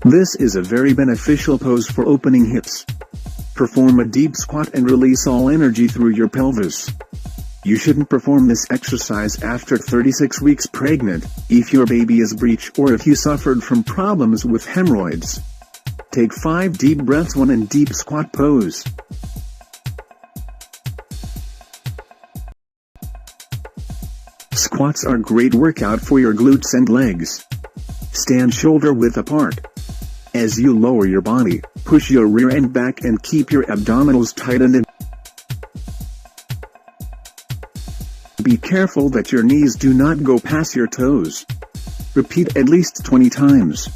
This is a very beneficial pose for opening hips. Perform a deep squat and release all energy through your pelvis. You shouldn't perform this exercise after 36 weeks pregnant, if your baby is breech or if you suffered from problems with hemorrhoids. Take 5 deep breaths. 1 in deep squat pose. Squats are a great workout for your glutes and legs. Stand shoulder width apart. As you lower your body, push your rear end back and keep your abdominals tightened in. Be careful that your knees do not go past your toes. Repeat at least 20 times.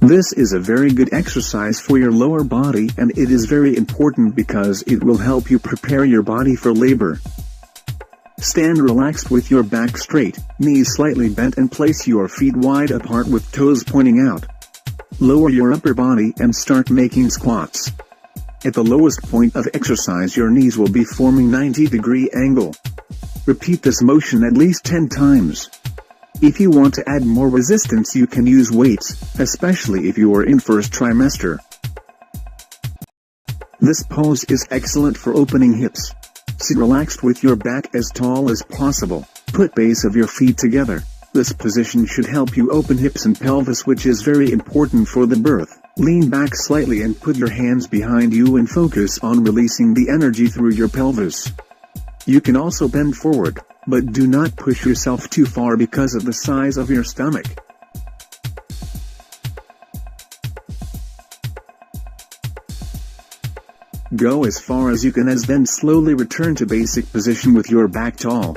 This is a very good exercise for your lower body, and it is very important because it will help you prepare your body for labor. Stand relaxed with your back straight, knees slightly bent, and place your feet wide apart with toes pointing out. Lower your upper body and start making squats. At the lowest point of exercise, your knees will be forming 90-degree angle. Repeat this motion at least 10 times. If you want to add more resistance, you can use weights, especially if you are in first trimester. This pose is excellent for opening hips. Sit relaxed with your back as tall as possible. Put base of your feet together. This position should help you open hips and pelvis, which is very important for the birth. Lean back slightly and put your hands behind you and focus on releasing the energy through your pelvis. You can also bend forward, but do not push yourself too far because of the size of your stomach. Go as far as you can, then slowly return to basic position with your back tall.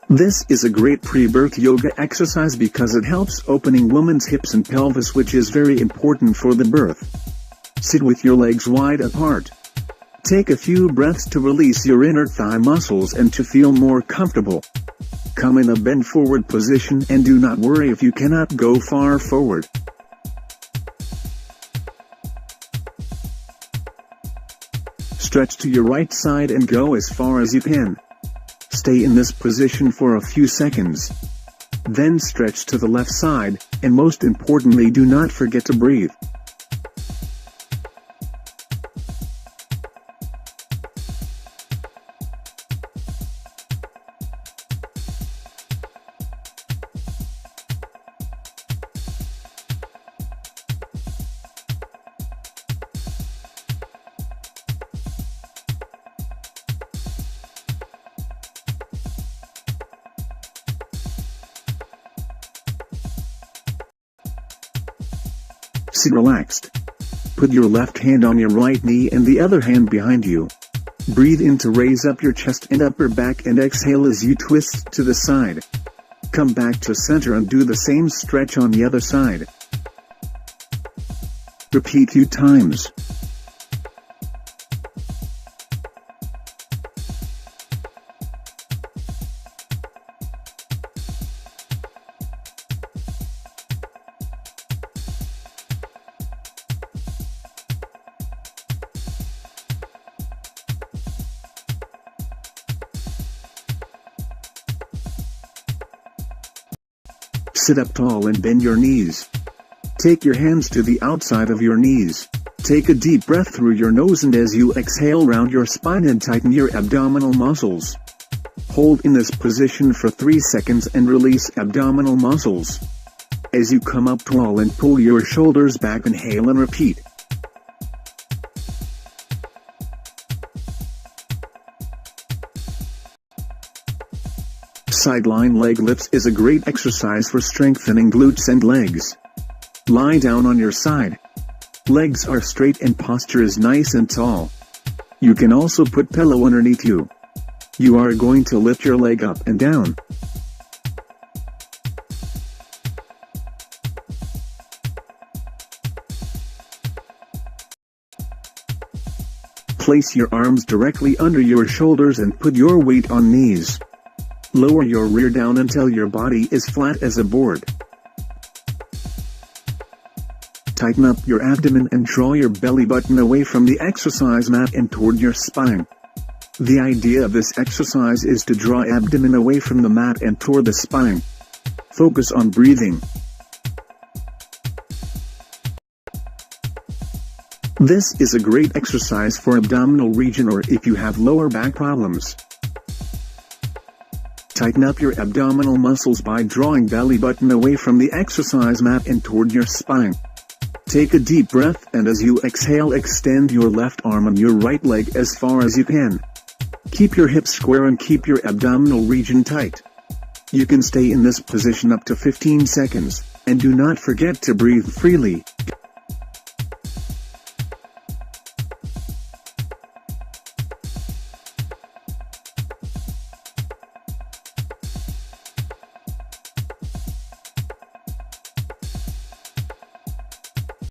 This is a great pre-birth yoga exercise because it helps opening woman's hips and pelvis, which is very important for the birth. Sit with your legs wide apart. Take a few breaths to release your inner thigh muscles and to feel more comfortable. Come in a bend forward position and do not worry if you cannot go far forward. Stretch to your right side and go as far as you can. Stay in this position for a few seconds. Then stretch to the left side, and most importantly, do not forget to breathe. Sit relaxed. Put your left hand on your right knee and the other hand behind you. Breathe in to raise up your chest and upper back, and exhale as you twist to the side. Come back to center and do the same stretch on the other side. Repeat few times. Sit up tall and bend your knees. Take your hands to the outside of your knees. Take a deep breath through your nose, and as you exhale, round your spine and tighten your abdominal muscles. Hold in this position for 3 seconds and release abdominal muscles. As you come up tall and pull your shoulders back, inhale and repeat. Sideline leg lifts is a great exercise for strengthening glutes and legs. Lie down on your side. Legs are straight and posture is nice and tall. You can also put pillow underneath you. You are going to lift your leg up and down. Place your arms directly under your shoulders and put your weight on knees. Lower your rear down until your body is flat as a board. Tighten up your abdomen and draw your belly button away from the exercise mat and toward your spine. The idea of this exercise is to draw abdomen away from the mat and toward the spine. Focus on breathing. This is a great exercise for abdominal region or if you have lower back problems. Tighten up your abdominal muscles by drawing belly button away from the exercise mat and toward your spine. Take a deep breath and as you exhale, extend your left arm and your right leg as far as you can. Keep your hips square and keep your abdominal region tight. You can stay in this position up to 15 seconds, and do not forget to breathe freely.